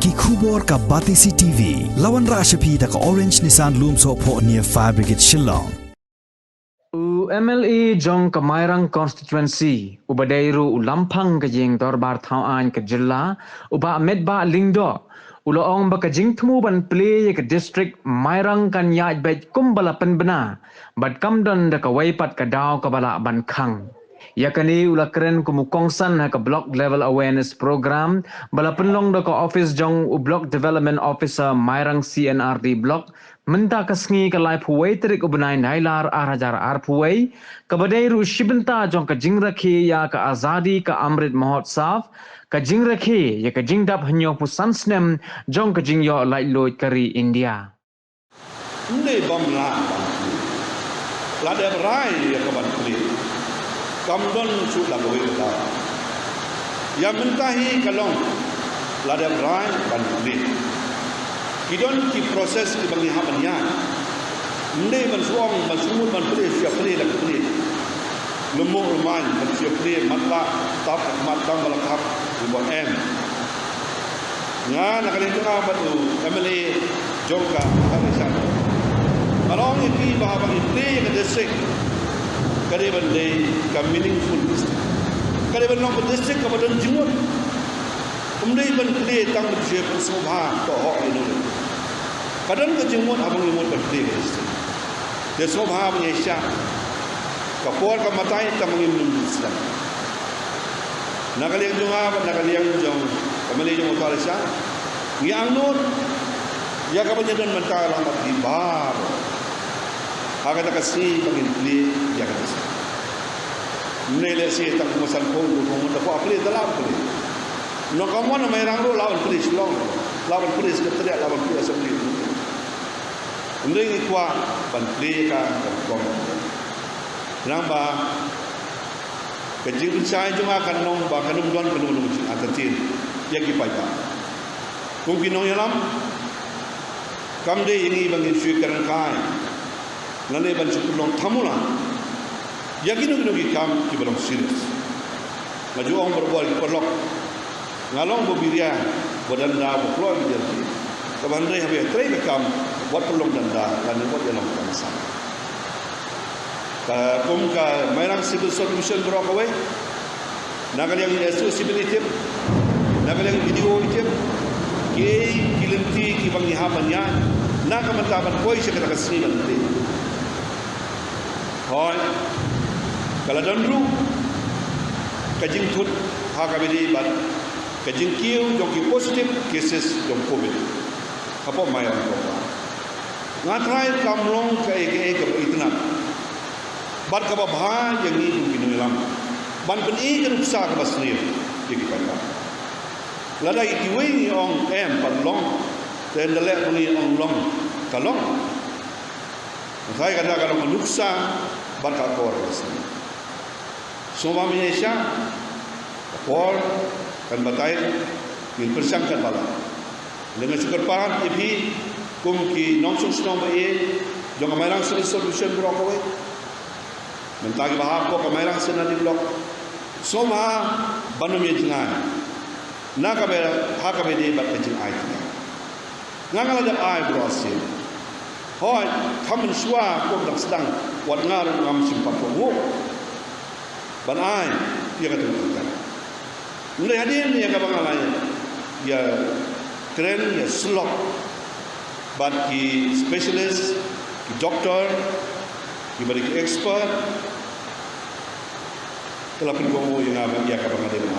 ki khubor ka Batisi TV lawan rashapi da ka Orange Nissan Loom so po near Fire Brigade Shillong. MLA jong ka Mairang constituency ubadairu ulampang ka jing dorbar thawaan ka jilla uba Metbah lingdo uloong ba ka Jingthmu ban Plie ka district Mairang kan Ïaid Beit kumbala penbena bad kamdon da ka waipat ka daw ka bala ban khang yakani ulakren kumukongsan ha ka block level awareness program bala penlong da ka office jong block development officer Mairang CNRD block menta kasngi ka lai phuwai terik ubnai nailar arajar ar phuwai ka badairu shibenta jong ka jingrakhi ya ka azadi ka amrit mahotsav ka jingrakhi ya ka jingdap hanyo pu sansnem jong ka jingyo lai loit kari India Nde bom la de rai ya ka ban kli kamdon su la boi ta ya mentahi kalong la de rai ban kli Kidon ki proses ki bangi hamanya ndai ban suang ban sumut ban pres siap pres la pres lemu ruman ban siap pres matla tap matang balakap ibu m nga nakali tengah batu MLA jongka harisan kalau ini bahwa ini ke district kade bandai ka meaningful district kade ban long district ka badan jimut umdai ban pres tang siap subha to ho ini kadang kejemut abang limut berdiri itu. Dia sobha menyesha. Kapor kamatai tamangim Islam. Nakaliang junga, nakaliang jong, kamali jong utarisa. Yang nur, ya kapanya dan mentah lambat di bar. Agak tak kasih bangin pli, ya kasih. Nilai sih tak masan pun, tak apa pli dalam pli. Nokaman Mairang ro lawan pli Shillong, lawan pli sekretariat, lawan pli assembly. Undang ikwa ban pli ka kom. Namba kejing sai junga kan nong ba kanum don kanum cing atatin ya ki pai ba. Kung kinong yalam kam de ini bangin sui karan kai. Nane ban sukulong thamula. Ya kinu ki kam ki balong serius. Maju ong berbual ki perlok. Ngalong bobiria bodan da bo kloi bi jadi. Kabandai habe trai ka kam buat pelong danda dan buat jalan bangsa. Kum ka Mairang civil solution berokawai. Nakal yang accessibility, nakal yang video itu, kilinti kibang ihapannya, nakamatapan koi siya katakasini nanti. Hoy, kalau dendru, kajing tut hakabidi bat, kajing kiu joki positif cases jom COVID. Apa Mairang kau? Ngatrai kamlong ke itnap. Bat ka babha yang ni mungkin lam. Ban pen i kan usah ka basnir jadi kata. Lada itiwi ong padlong dan dalek ni ong long kalong. Saya kata kalau menuksa bat ka kor basnir. Semua Malaysia kor kan batai ni persangkan bala. Dengan syukur pahan ipi kum ki nongsung senong bae jong Mairang solution berokawai mentagi bahap ko Mairang senadi blok soma banum ye jingan na ka be ha ka be de bat jing ai ngangala da ai brosin hoy kamen swa ko dak sedang wat ngar ngam simpat ko ban ai ya ka tu kan mulai hadir ni ka bangalai ya keren ya slok but ki specialist, ki doctor, ki balik expert telah pun kamu yang apa dia akan mengadakan